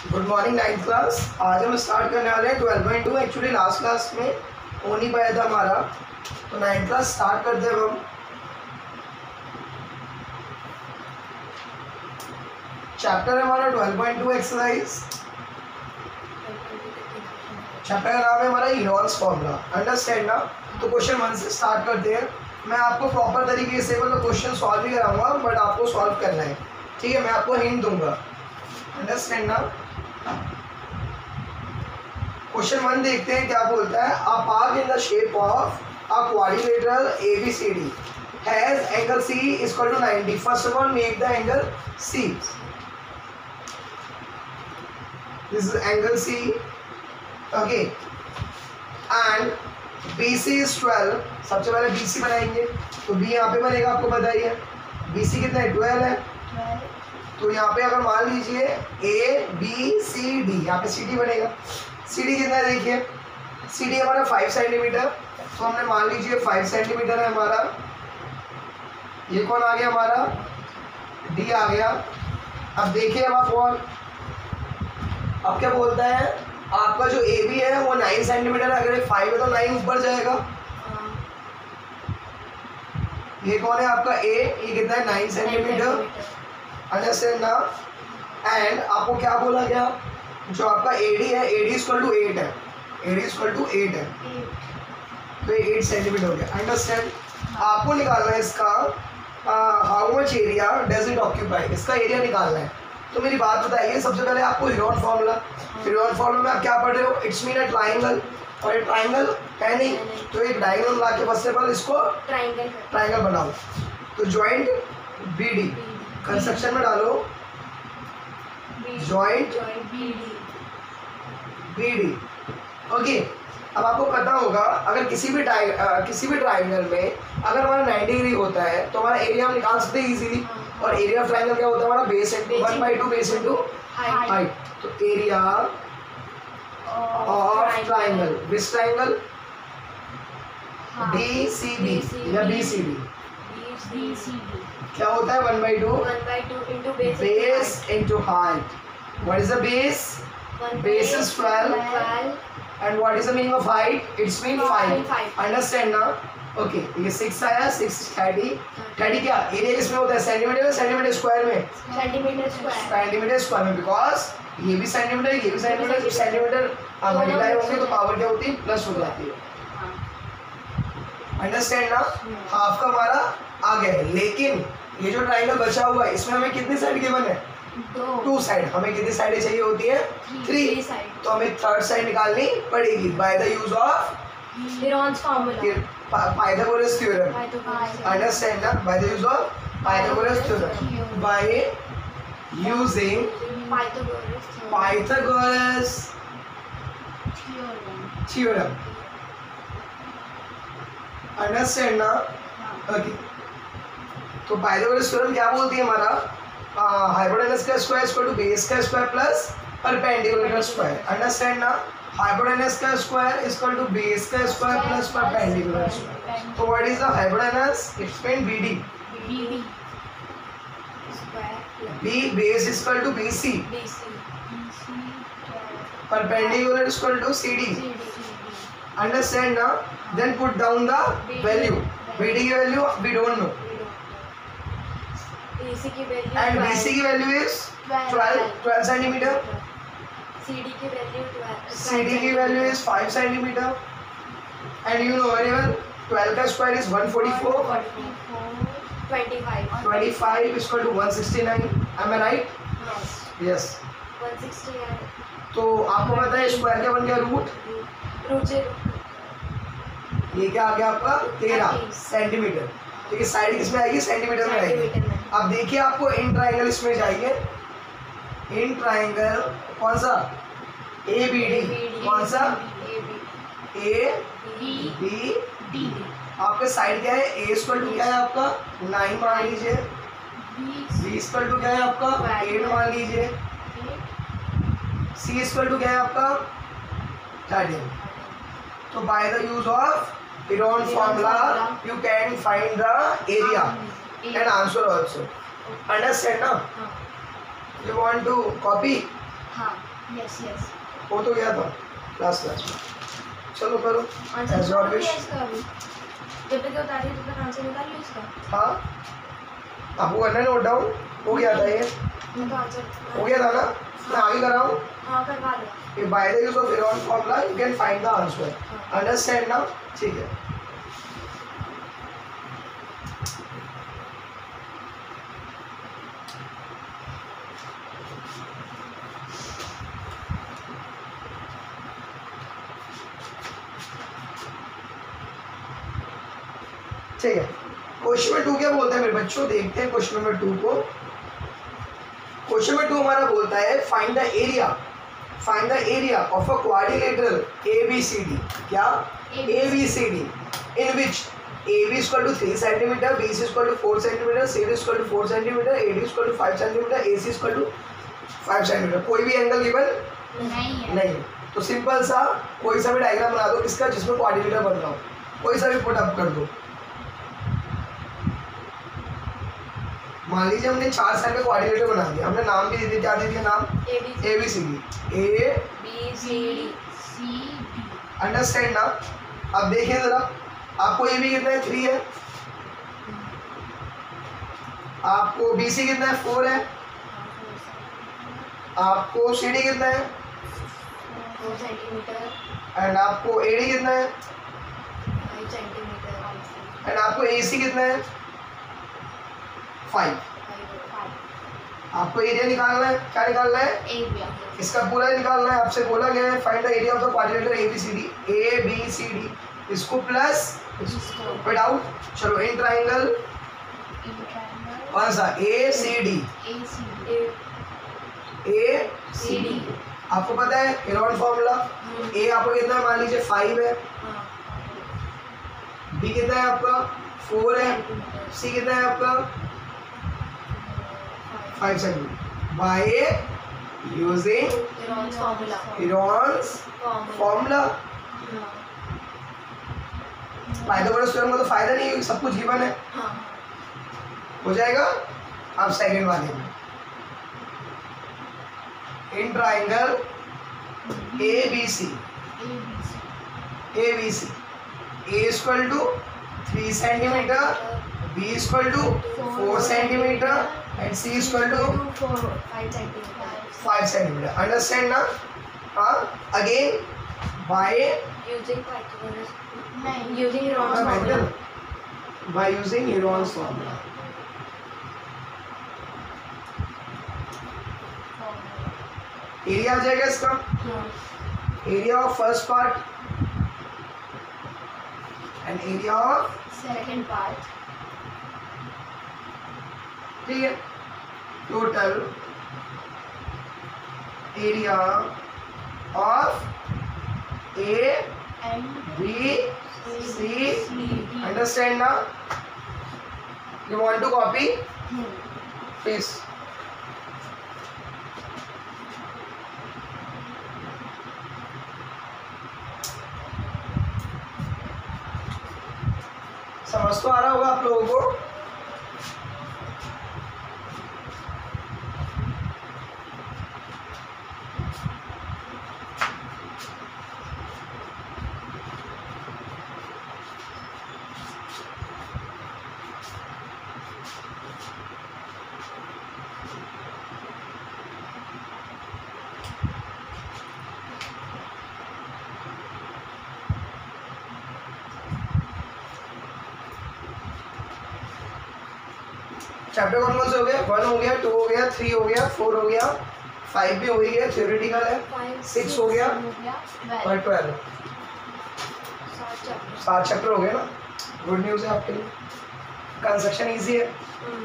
Good morning ninth class. आज हम start करने वाले हैं 12.2। एक्चुअली लास्ट क्लास में हो नहीं पाया था हमारा, तो नाइन्थ क्लास स्टार्ट करते हैं हम। चैप्टर है हमारा 12.2 एक्सरसाइज। चैप्टर का नाम है हमारा हेरोल्ड्स फॉर्मूला। अंडरस्टैंड ना? तो क्वेश्चन 1 से स्टार्ट करते हैं। मैं आपको प्रॉपर तरीके से मतलब क्वेश्चन सॉल्व भी कराऊंगा, बट आपको सॉल्व करना है, ठीक है? मैं आपको हिंट दूंगा। अंडरस्टैंड ना? क्वेश्चन 1 देखते हैं क्या बोलता है। A park in the shape of a quadrilateral ABCD has angle C equal to 90। First of all make the angle C। This is angle C, okay. And BC is 12। सबसे पहले BC बनाएंगे, तो B यहाँ पे बनेगा, आपको पता ही है। BC कितना है? 12 है। तो यहाँ पे अगर मान लीजिए ABCD, यहाँ पे CD बनेगा। CD कितना है देखिए, CD हमारा 5 सेंटीमीटर, तो हमने मान लीजिए 5 सेंटीमीटर है हमारा। ये कौन आ गया हमारा? D आ गया। अब देखिए अब आप और अब क्या बोलता है, आपका जो AB है वो 9 सेंटीमीटर है। अगर ये 5 है तो 9 ऊपर जाएगा। ये कौन है आपका A? ये कितना है? 9 सेंटीमीटर। अंडरस्टैंड ना? एंड आपको क्या बोला गया, जो आपका AD है, AD इक्वल टू 8 है। AD इक्वल टू 8 है, तो 8 सेंटीमीटर हो गया। अंडरस्टैंड? आपको निकालना है इसका how much area does it occupy, इसका एरिया निकालना है। तो मेरी बात बताइए, सबसे पहले आपको हेरोल्ड फॉर्मूला, हेरोल्ड फॉर्मूला में आप क्या पढ़ रहे हो? इट्स मीन अ ट्राइंगल, और ये ट्राइंगल है नहीं, तो एक डायगोनल ला के फर्स्ट ऑफ ऑल इसको ट्राइंगल बनाओ। तो जॉइंट BD कंस्ट्रक्शन में डालो, जॉइंट BD, ओके। अब आपको पता होगा अगर किसी भी ट्राइंगल में अगर हमारा 90 डिग्री होता है तो हमारा एरिया हम निकाल सकते हैं इजीली। और एरिया ऑफ ट्राइंगल क्या होता है हमारा? Base into 1/2 base into height. तो area of triangle, which triangle? DCB या BCD क्या होता है? 1/2 base into height. What is the base? Base is 12 and what is the meaning of height? It's mean 5. Understand ना? Okay, ये 6 आया, 6 30 क्या area किसमें होता है? सेंटीमीटर में, सेंटीमीटर स्क्वायर में, सेंटीमीटर स्क्वायर में। बिकॉज ये भी सेंटीमीटर, ये भी सेंटीमीटर, सेंटीमीटर मल्टीप्लाई होंगे तो पावर क्या होती है? प्लस हो जाती है। अंडरस्टैंड ना? हाफ का हमारा आ गया है, लेकिन ये जो ट्राइंगल बचा हुआ है इसमें हमें कितनी साइड गिवन है? 2 साइड। हमें कितनी साइडें चाहिए होती है? 3। तो हमें थर्ड साइड निकालनी पड़ेगी by the use of Harold's formula, Pythagoras theorem. Understand ना? By the use of Pythagoras theorem, by using Pythagoras theorem. Understand ना? ओके। तो पाइथागोरस थ्योरम क्या बोलती है हमारा? हाइपोटेनस का स्क्वायर इक्वल टू बेस का स्क्वायर प्लस परपेंडिकुलर का स्क्वायर। अंडरस्टैंड ना? हाइपोटेनस का स्क्वायर इक्वल टू बेस का स्क्वायर प्लस परपेंडिकुलर स्क्वायर। तो what is the hypotenuse? It's mean BD। B base equal to BC, perpendicular equal to CD। Understand ना? Then put down the value. BD की value we don't know, and BC की value is 12 centimetre. CD की value is 5 centimetre. And you know very well 12 का square is 144, 25 equal to 169। Am I right? Yes. 169। तो आपको पता है square क्या बन गया? रूट। ये क्या आ गया आपका? 13 सेंटीमीटर। ठीक है, साइड किसमें आएगी? सेंटीमीटर में आएगी। अब देखिए आपको इन ट्राइंगल इसमें चाहिए। इन ट्राइंगल कौन सा? ABD। कौन सा? ABD। आपके साइड क्या है? A इक्वल टू क्या है आपका? 9 मान लीजिए। B इक्वल टू क्या है आपका? 8 मान लीजिए। C इक्वल टू क्या है आपका? 13। तो bye the use of Harold's formula you can find the area and answer also. Understand now? You want to copy? हाँ यस यस हो तो गया था लास्ट क्लास में। चलो करो आंसर As your wish। इसका अभी जब तक ये उतारी तब तक आंसर निकाल लो इसका। हाँ आपको करना है नोट डाउन। हो गया था ये, मैं तो आंसर हो गया था ना, मैं आगे कराऊँ। हाँ करवा लो। By the use of Heron formula you can find the answer, understand now? ठीक है। ठीक है, क्वेश्चन नंबर 2 क्या बोलता है मेरे बच्चों, देखते हैं क्वेश्चन नंबर 2 को। क्वेश्चन नंबर 2 हमारा बोलता है find the area of a quadrilateral ABCD। क्या? ABCD in which AB is equal to 3 cm, BC is equal to 4 cm, CD is equal to 4 cm, AD is equal to 5 cm, AC is equal to 5 cm। कोई भी angle given नहीं। तो simple सा कोई सा भी diagram बना दो किसका, जिसमें क्वाड्रिलेटरल बन रहा हो, कोई सा भी पुट अप कर दो। मान लीजिए हमने 4 साइड का क्वाड्रिलेटरल बना दिया, हमने नाम भी दे दिया, क्या दे दिया नाम? ABCD अंडरस्टैंड ना। अब देखिए जरा, आपको AB कितना है? 3 है। आपको BC कितना है? 4 है। आपको CD कितना है? 4 सेंटीमीटर। एंड आपको AD कितना है? 5 सेंटीमीटर। एंड आपको AC कितना है? 5। आपको एरिया निकालना है, क्या निकालना है? एरिया इसका पूरा निकालना है। आपसे बोला गया है find the area of the quadrilateral ABCD, इसको प्लस इसको आउट। चलो इन ट्राइंगल कौन सा? ACD। आपको पता है हेरोन फॉर्मूला। A आपको कितना है? मान लीजिए 5 है। B कितना है आपका? 4 है। C कितना है आपका? 5 centimetre. Bye using Heron's formula. Pythagoras theorem का तो फायदा नहीं है, सब कुछ गिवन है। हो जाएगा। अब सेकंड वाले में in triangle ABC A equal to 3 centimetre, B equal to 4 centimetre and C equal to 5 centimetre. Understand ना? हाँ again by using Heron's formula. Area आ जाएगा इसका। Area of first part and area of second part. ठीक है, total area of ABC। Understand ना? You want to copy please. समझ तो आ रहा होगा आप लोगों को। चैप्टर कौन कौन से हो गया? 1 हो गया, 2 हो गया, 3 हो गया, 4 हो गया, 5 भी हो गया, थ्योरेटिकल है, 6 हो गया और 12। 7 चैप्टर हो गए ना। गुड न्यूज़ है आपके लिए। कंस्ट्रक्शन इजी है,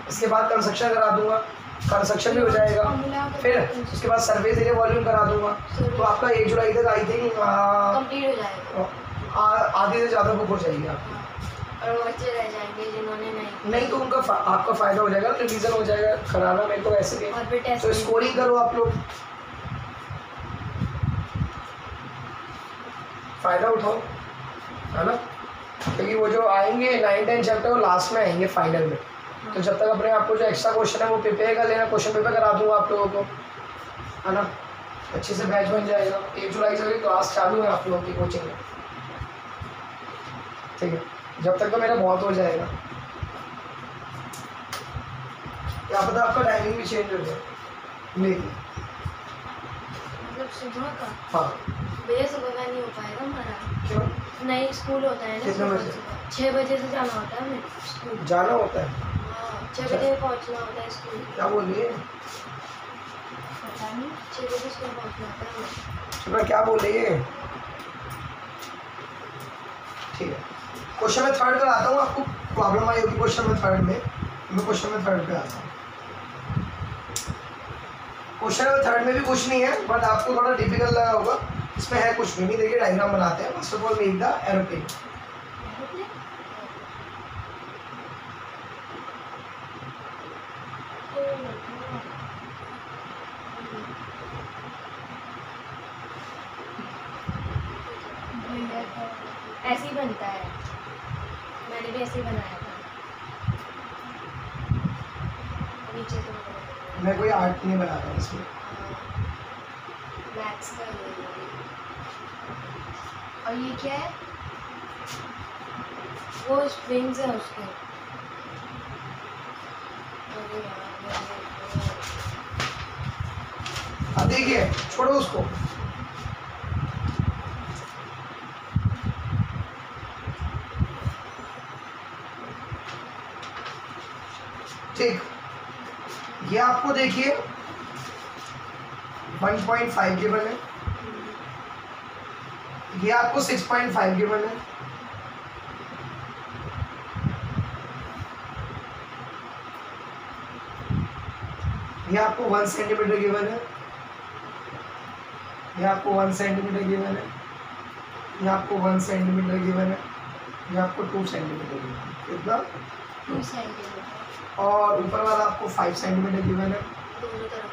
इसके बाद कंस्ट्रक्शन करा दूंगा, कंस्ट्रक्शन भी हो जाएगा। फिर उसके बाद सर्विस एरिया वॉल्यूम करा दूंगा। तो आपका 1 जुलाई तक आई थिंक कंप्लीट हो जाएगा। आधी से ज़्यादा बुक हो जाएगी आपकी। और बच्चे रह जाएंगे जिन्होंने नहीं तो उनका आपका फायदा हो जाएगा, रिवीजन हो जाएगा। कराना मेरे को वैसे भी, तो स्कोरिंग करो आप लोग, फायदा उठाओ, है ना? क्योंकि वो जो आएंगे 9-10 चैप्टर वो लास्ट में आएंगे फाइनल में। तो जब तक अपने आपको जो एक्स्ट्रा क्वेश्चन है वो प्रिपेयर कर लेना, क्वेश्चन पेपर करा दूंगा आप लोगों को, है ना? अच्छे से बैच बन जाएगा। 1 जुलाई से क्लास चालू है आप लोगों की कोचिंग में, ठीक है। जब तक तो मेरा बहुत हो जाएगा, क्या पता आपका टाइमिंग भी चेंज हो जाए लेकिन। मतलब सुबह का? हाँ। भैया सुबह का नहीं हो पाएगा हमारा। क्यों? नहीं, स्कूल होता है ना। कितने बजे? 6 बजे से जाना होता है हमें स्कूल। जाना होता है? हाँ, 6 बजे पहुँचना होता है स्कूल। क्या बोल रही है? पता नहीं, 6 बजे स्कूल पहुँचना होता है हमें। सुबह क्या बोल रही है? ठीक है, क्वेश्चन में थर्ड कराता हूँ। आपको प्रॉब्लम आई होगी क्वेश्चन में थर्ड में, मैं क्वेश्चन में थर्ड पे आता हूँ। क्वेश्चन में थर्ड में भी कुछ नहीं है, बट आपको थोड़ा डिफिकल्ट लगा होगा। इसमें है कुछ भी नहीं। देखिए डायग्राम बनाते हैं। First of all make the aeroplane. ऐसे ही बनता है, मैंने भी ऐसे ही बनाया था। नीचे तो मैं कोई आर्ट नहीं बनाता हूँ इसमें। मैथ्स का ये। और ये क्या है? वो स्प्रिंग्स है उसके। अरे यार, अब देखिए, छोड़ो उसको। ठीक, ये आपको देखिए 1.5 गिवन है, ये आपको 6.5 गिवन है, ये आपको 1 सेंटीमीटर गिवन है, ये आपको 1 सेंटीमीटर गिवन है, ये आपको 1 सेंटीमीटर गिवन है, ये आपको 2 सेंटीमीटर गिवन है। कितना? 2 सेंटीमीटर। और ऊपर वाला आपको 5 सेंटीमीटर गिवन है, दोनों तरफ।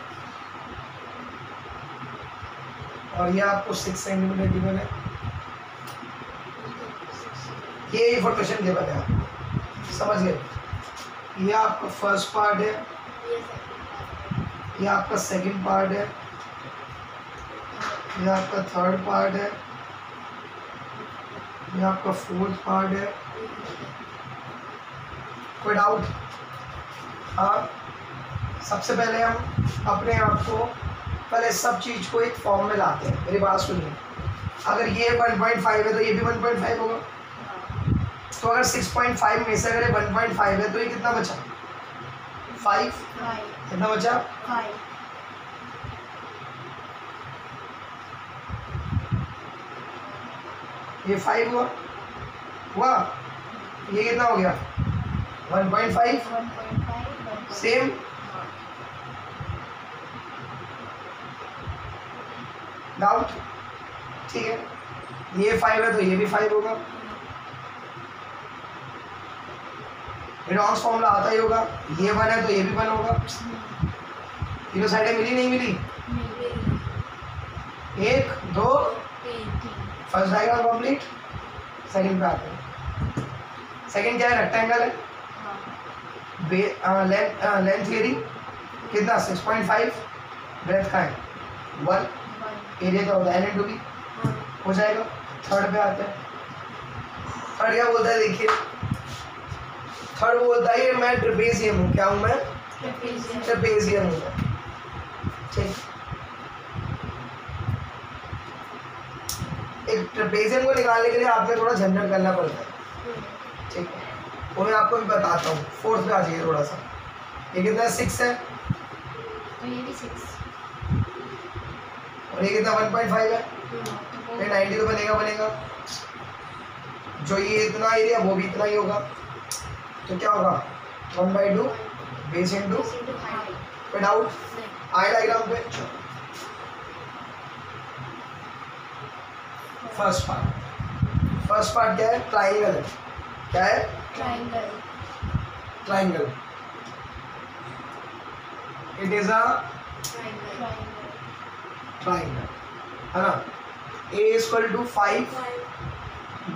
और ये आपको 6 सेंटीमीटर गिवन है। ये इंफॉर्मेशन गिवन है आपको, समझ गए? ये आपका फर्स्ट पार्ट है, ये आपका सेकंड पार्ट है, ये आपका थर्ड पार्ट है, ये आपका फोर्थ पार्ट है। कोई डाउट? हाँ, सबसे पहले हम अपने आप को पहले सब चीज़ को एक फॉर्म में लाते हैं। मेरी बात सुनिए, अगर ये 1.5 है तो ये भी 1.5 होगा। तो अगर 6.5 में से अगर 1.5 है तो ये कितना बचा? 5। कितना बचा? 5। ये 5 हुआ। ये कितना हो गया? 1.5। सेम। डाउट? ठीक है, ये 5 है तो ये भी 5 होगा। रेनॉल्ड्स फॉर्मूला आता ही होगा। ये 1 है तो ये भी 1 होगा। तीनों साइडें मिली नहीं मिली? 1 2। First diagram complete. सेकंड पे आते हैं। सेकंड क्या है? रेक्टेंगल है। लेंथ थियरी कितना? 6.5। ब्रेथ का है 1। एरिया क्या होता है? L/B हो जाएगा। थर्ड पे आते हैं। थर्ड क्या बोलता है? देखिए, थर्ड बोलता है मैं ट्रेपेजियम हूँ। क्या हूँ मैं? ट्रेपेजियम हूँ। ठीक, एक ट्रेपेजियम को निकालने के लिए आपने थोड़ा झंझट करना पड़ता है। ठीक है, वो मैं आपको भी बताता हूँ। फोर्थ पे आ जाइए थोड़ा सा। ये कितना? 6 है। तो ये भी 6। और ये कितना? 1.5 है। फिर 90 तो बनेगा। जो ये इतना एरिया वो भी इतना ही होगा। तो क्या होगा? 1/2 बेस इंटू। कोई डाउट? आए डायग्राम पे? फर्स्ट पार्ट क्या है? ट्राइंगल है। क्या है? Triangle. It is a triangle, है ना? A equal to 5,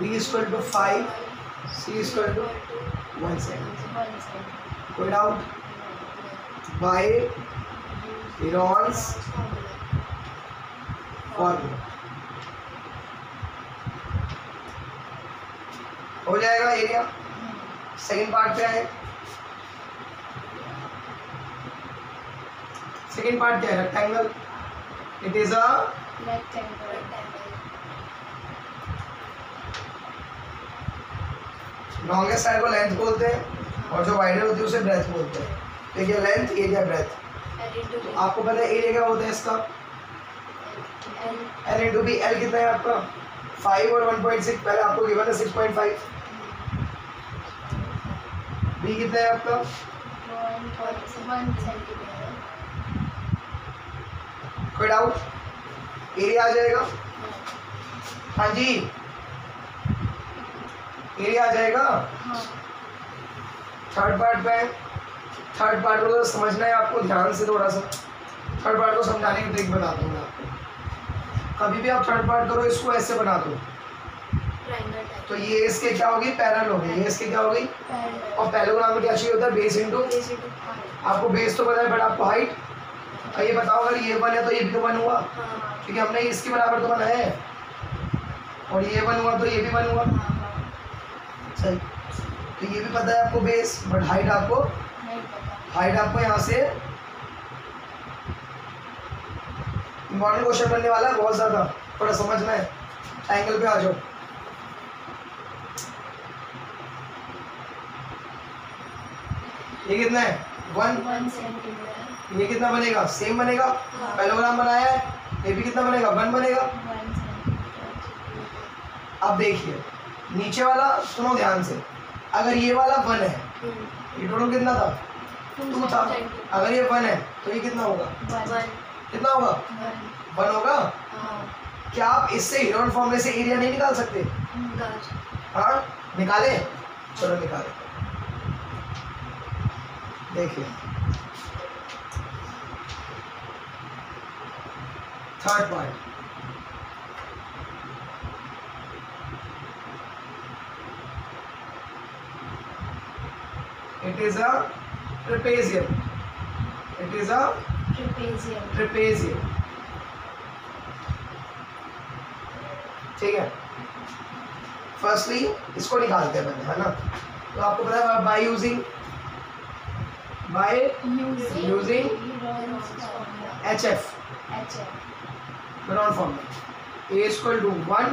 B equal to 5, C equal to 1 second. कोई डाउट? बाय रेनॉल्ड्स फॉर्मूला हो जाएगा एरिया। सेकंड पार्ट क्या है? सेकंड पार्ट क्या है? Rectangle. It is a longest side को लेंथ बोलते हैं और जो वाइडर होती है उसे ब्रेथ बोलते हैं। ठीक है, लेंथ एरिया ब्रेथ। तो आपको पता है एरिया क्या होता है इसका? L into B. एल कितना है आपका? 5 और 1.6 पहले आपको गिवन है 6.5। बी कितना है आपका? 1 सेंटीमीटर। कोई डाउट? एरिया आ जाएगा। हाँ जी, एरिया आ जाएगा। थर्ड पार्ट पे, थर्ड पार्ट को समझना है आपको ध्यान से थोड़ा सा। थर्ड पार्ट को समझाने की ट्रिक बताता हूँ मैं आपको। कभी भी आप थर्ड पार्ट करो इसको ऐसे बना दो तो ये इसके क्या होगी? पैरेलल होगी। ये इसके क्या होगी? और पैरेललोग्राम में क्या चाहिए होता है? Base into. आपको बेस तो पता है बट आपको हाइट। ये बताओ अगर ये 1 है तो ये भी तो 1 हुआ, क्योंकि हमने इसके बराबर तो बनाया है। और ये 1 हुआ तो ये भी 1 हुआ। सही। तो ये भी पता है आपको बेस, बट हाइट आपको यहाँ से इम्पॉर्टेंट क्वेश्चन बनने वाला है बहुत ज़्यादा, थोड़ा समझना है। एंगल पे आ जाओ। ये कितना है? 1 सेंटीमीटर। ये कितना बनेगा? सेम बनेगा। पैरेललोग्राम बनाया है, ये भी कितना बनेगा? 1 बनेगा। 1 सेंटीमीटर। अब देखिए नीचे वाला, सुनो ध्यान से। अगर ये वाला 1 है, ये टोटल कितना था? 2 था। अगर ये 1 है तो ये कितना होगा? 1 कितना होगा? 1 होगा। क्या आप इससे हेरोन फॉर्मूले से एरिया नहीं निकाल सकते? हाँ निकाले। चलो निकाले। देखिए third part, it is a trapezium. It is a trapezium. ठीक है, फर्स्टली इसको निकालते हैं पहले, है ना? तो आपको पता है by using HF Heron formula. A equal to 1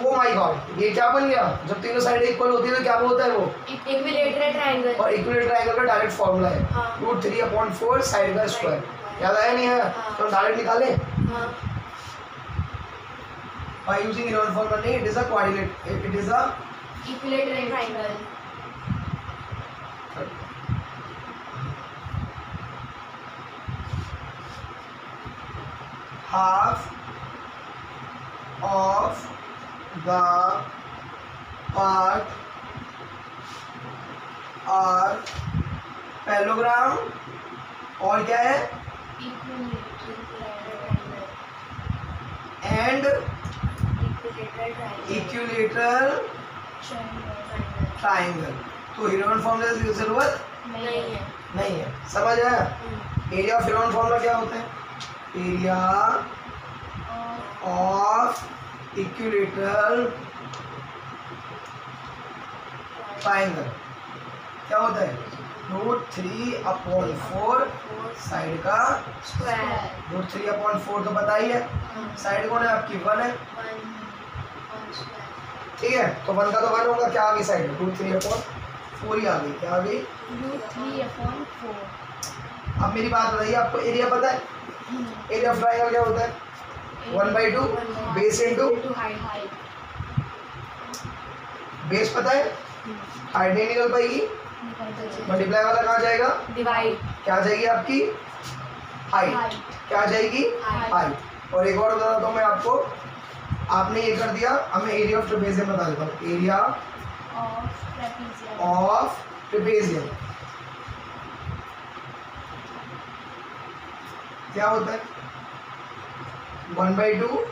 oh my god, ये क्या बन गया? जब तीनों साइड इक्वल होती है तो क्या होता है वो? Equilateral triangle. और इक्विलेटरल ट्रायंगल का डायरेक्ट फॉर्मूला है √3/4 साइड का स्क्वायर। याद आया नहीं है? तो डायरेक्ट निकाले बाय यूजिंग हेरोन फॉर्मूला। नहीं, it is a quadrilateral, it is a equilateral triangle. half of the part are parallelogram और क्या है? And equilateral triangle. तो हेरोन फॉर्मूला की जरूरत नहीं है। समझ आया? एरिया ऑफ हेरोन फॉर्मूला क्या होता है? एरिया ऑफ इक्विलेटरल ट्रायंगल क्या होता है? √3/4 साइड का स्क्वायर। √3/4 तो पता ही है। साइड कौन है आपकी? 1 है। ठीक है, तो 1 का तो 1 होगा। क्या आ गई साइड? √3/4 ही आ गई। क्या आ गई? √3/4। अब मेरी बात बताइए, आपको एरिया पता है? एरिया ऑफ ट्रायंगल क्या होता है? 1/2 बेस इंटू हाइट। बेस पता है, हाइट नहीं निकल पाएगी। मल्टीप्लाई वाला कहाँ जाएगा? डिवाइड। क्या आ जाएगी आपकी? हाइट। क्या आ जाएगी? हाइट। और एक और बताता हूँ मैं आपको, आपने ये कर दिया, अब मैं एरिया ऑफ ट्रेपेजियम बता देता हूँ। एरिया ऑफ ट्रेपेजियम क्या होता है? 1/2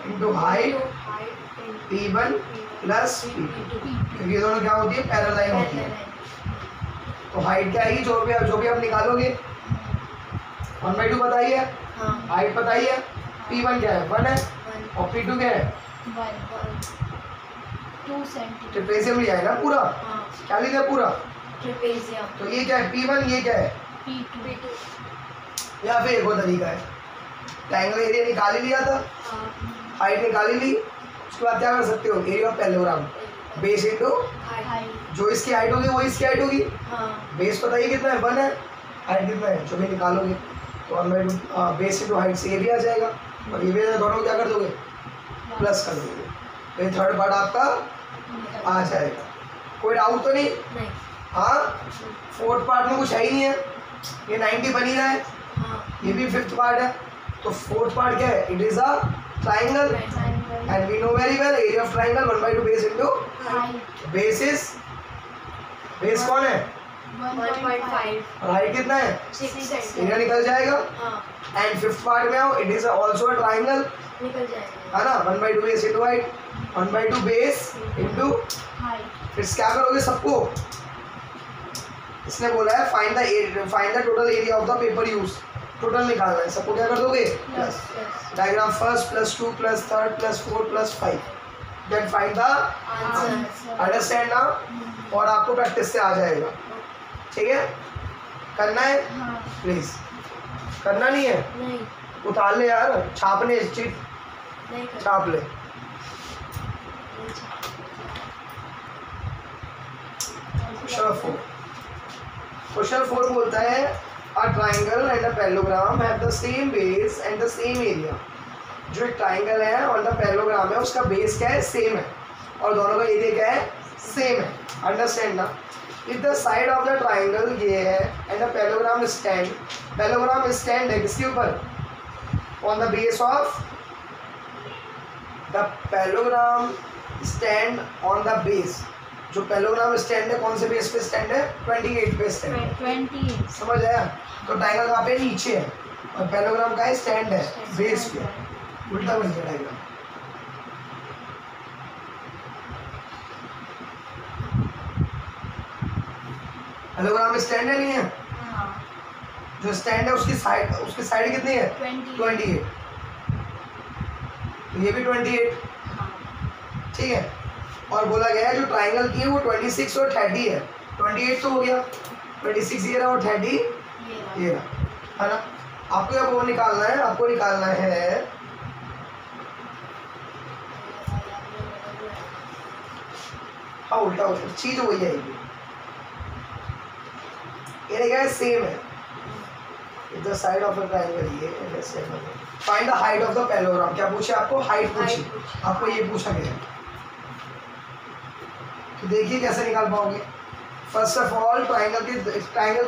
into height P1 plus P2, क्योंकि दोनों क्या होती है? पैरेलल लाइन होती है। तो हाइट क्या आएगी? जो भी आप निकालोगे 1/2 पता ही है, हाँ हाइट पता ही है, P1 क्या है 1 है 1 और P2 क्या है 2 सेंटीमीटर ट्रेपेजियम लिया है ना पूरा, हाँ क्या लिया है पूरा, ट्रेपेजियम तो ये क्या है P1, ये क्या है P2 या फिर एक और तरीका है, ट्रायंगल एरिया निकाल ही लिया था, हाँ हाइट निकाल ही ली, उसके बाद क्या कर सकते हो area of parallelogram base into height जो इसकी हाइट होगी वो इसकी हाइट होगी, हाँ बेस पता ही कितना है 1 है, हाइट कितना है जो भी निकालोगे तो 1/2 बेस इनटू हाइट से ये भी आ जाएगा और ये भी दोनों को क्या कर दोगे प्लस कर दोगे, तो ये थर्ड पार्ट आपका आ जाएगा। कोई डाउट तो नहीं? नहीं हाँ, फोर्थ पार्ट में कुछ है ही नहीं है, ये 90 बन ही रहा है, हाँ ये भी फिफ्थ पार्ट है, तो फोर्थ पार्ट क्या है, it is a triangle and we know very well area of triangle 1/2 base into height base is, base कौन है 1.5 और हाइट कितना है, 6 सेंटीमीटर एरिया निकल जाएगा। हाँ एंड फिफ्थ पार्ट में आओ, it is also a triangle, निकल जाएगा है ना, 1/2 base into height, 1/2 base into, height फिर क्या करोगे सबको, इसने बोला है find the total area of the paper use, total निकालना है, सबको क्या कर दोगे plus, diagram first plus 2 plus 3 plus 4 plus 5, then find the answer understand now, और आपको प्रैक्टिस से आ जाएगा, ठीक है, करना है हाँ प्लीज, करना नहीं है नहीं उतार ले यार, छापने चिट नहीं कर छाप ले। क्वेश्चन 4 बोलता है अ triangle and a parallelogram have the same base and the same area, जो एक ट्राइंगल है और द पैरेललोग्राम है उसका बेस क्या है सेम है और दोनों का एरिया क्या है सेम है, अंडरस्टैंड ना। If the side of the triangle ये है and the parallelogram stand, parallelogram stand है किसके ऊपर, on the base of the parallelogram stand on the base, जो पैरेललोग्राम स्टैंड है कौन से बेस पे स्टैंड है 28 पे स्टैंड है, 28 समझ आया, तो ट्राइंगल कहाँ पे नीचे है और पैरेललोग्राम का स्टैंड है बेस पे, उल्टा बन गया डायग्राम। पैरेललोग्राम स्टैंड है नहीं है, हाँ जो स्टैंड है उसकी साइड कितनी है 28, तो ये भी 28, हाँ ठीक है, और बोला गया है जो ट्राइंगल की है वो 26 और 30 है, 28 तो हो गया, 26 ये रहा और 30 ये ये रहा, है ना। आपको अब वो निकालना है, आपको निकालना है हाँ उल्टा उल्टा चीज वही आएगी, ये देखा सेम है, इधर साइड ऑफ द ट्रायंगल ये सेम है। Find the height of the parallelogram, क्या पूछे आपको, हाइट पूछी, आपको ये पूछा गया है, तो देखिए कैसे निकाल पाओगे। फर्स्ट ऑफ ऑल ट्रायंगल की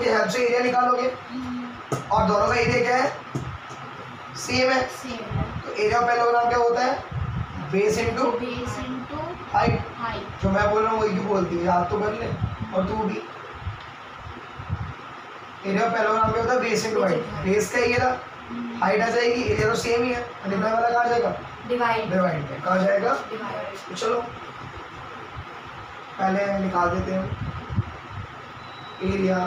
हेल्प से एरिया निकालोगे और दोनों का एरिया क्या है सेम है, सेम है तो एरिया ऑफ पैरेललोग्राम क्या होता है base into base into height, height जो मैं बोल रहा हूँ वही क्यों बोलती है, याद तो कर ले, और तू भी एरिया ऑफ पैरेललोग्राम क्या होता है बेस इनटू हाइट, बेस का ये रहा, हाइट आ जाएगी, एरिया तो सेम ही है, डिवाइड वाला कहाँ जाएगा डिवाइड डिवाइड में कहाँ जाएगा, डिवाइड तो चलो पहले निकाल देते हैं area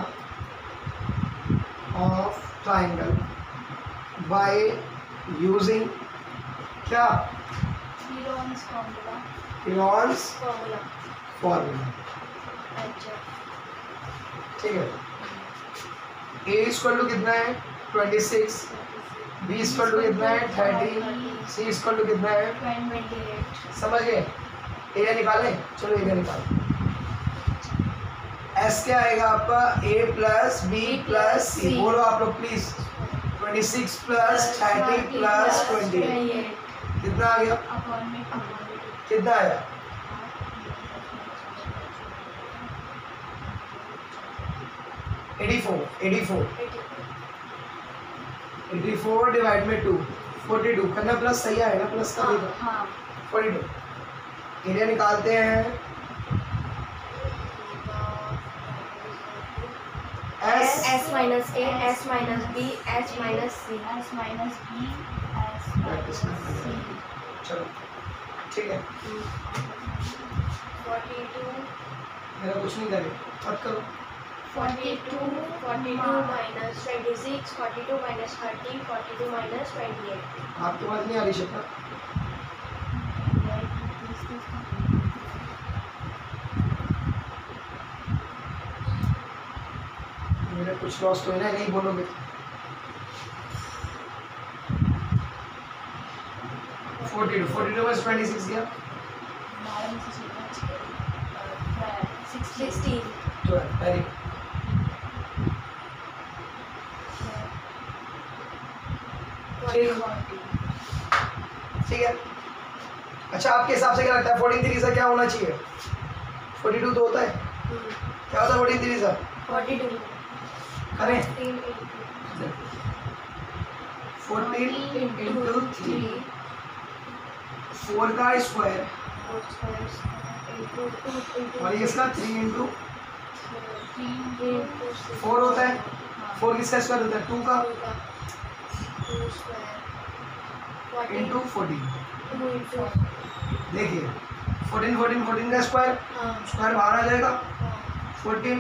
of triangle by using क्या Heron's formula Heron's formula formula, अच्छा ठीक है। ए इक्वल टू कितना है 26, बी इक्वल टू कितना है 30, सी इक्वल टू कितना है 28 समझ गए, एरिया निकालें, चलो एरिया निकालें। एस क्या आएगा आपका ए प्लस बी प्लस सी, बोलो आप लोग प्लीज, 26 प्लस 30 प्लस 28 कितना आ गया, अपॉन में कितना आया 84 डिवाइड में 2 42 करना प्लस सही आएगा, प्लस का देगा हाँ 42, एरिया निकालते हैं S minus A, S minus B, S minus C, S minus B, S practice minus C. चलो ठीक है, 42 मेरा कुछ नहीं करे मत करो, 42 minus 26, 42 minus 30, 42 minus 28. आपकी बात नहीं आ रही शिप्रा? मेरा कुछ लॉस तो है ना, नहीं बोलोगे? 42 में 26 गया 16. 12 वेरी ठीक है। अच्छा आपके हिसाब से क्या लगता है 14 3 क्या होना चाहिए? 42 तो होता है, क्या होता है 14 3 42. करें 14 14 इंटू 3 4 का स्क्वायर और ये इसका 3 इंटू 4 होता है। 4 किसका स्क्वायर होता है? 2 का इंटू 14। देखिए 14 का स्क्वायर, स्क्वायर बाहर आ जाएगा। 14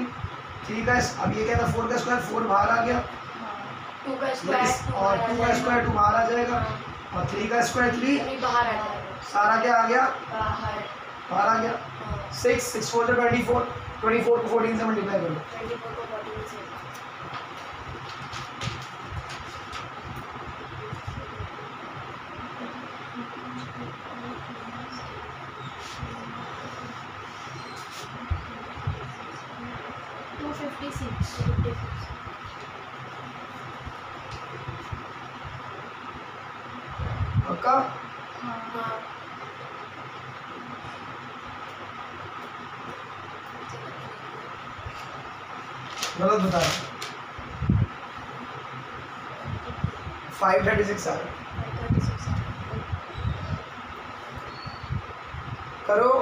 3 का, अब ये क्या था 4 का स्क्वायर, 4 बाहर आ गया 2 का स्क्वायर और 2 का स्क्वायर 2 बाहर आ जाएगा और 3 का स्क्वायर 3 बाहर आ जाएगा, सारा क्या आ गया? बाहर आ गया 6 6 4 24 24 को 14 से मल्टीप्लाई करो 24 को 14 से 256 पक्का? हाँ गलत बता रहा 536 आ रहा करो।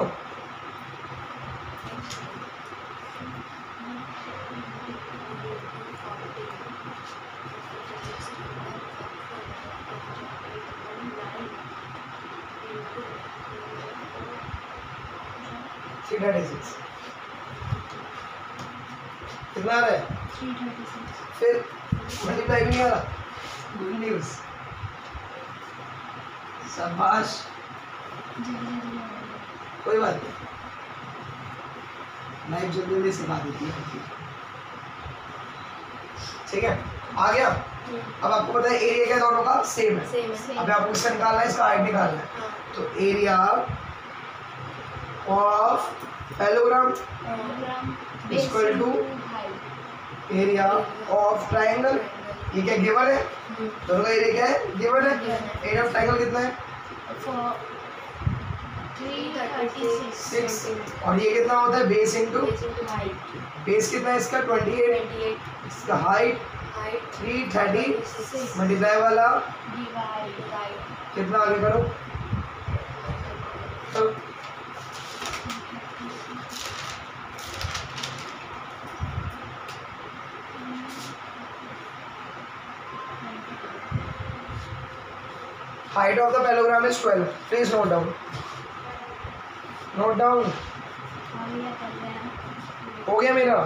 कितना आ रहा है? 336 फिर मल्टीप्लाई भी नहीं आ रहा। गुड न्यूज, शाबाश, कोई बात नहीं, लाइफ जल्दी जल्दी सिखा देती है। ठीक है, आ गया। अब आपको पता है एरिया क्या दोनों का सेम है। अब आपको इसका निकालना है, इसका हाइट निकालना है। तो area of parallelogram equal to area of triangle. ये क्या गिवन है? दोनों का एरिया क्या है? गिवन है। एरिया ऑफ ट्रायंगल कितना है? 6 और ये कितना होता है? बेस इंटू बेस कितना है इसका? 28। इसका हाइट 330 मल्टीप्लाई वाला कितना आगे करो तो height of the parallelogram is 12. Please note down. Note down. हो गया मेरा?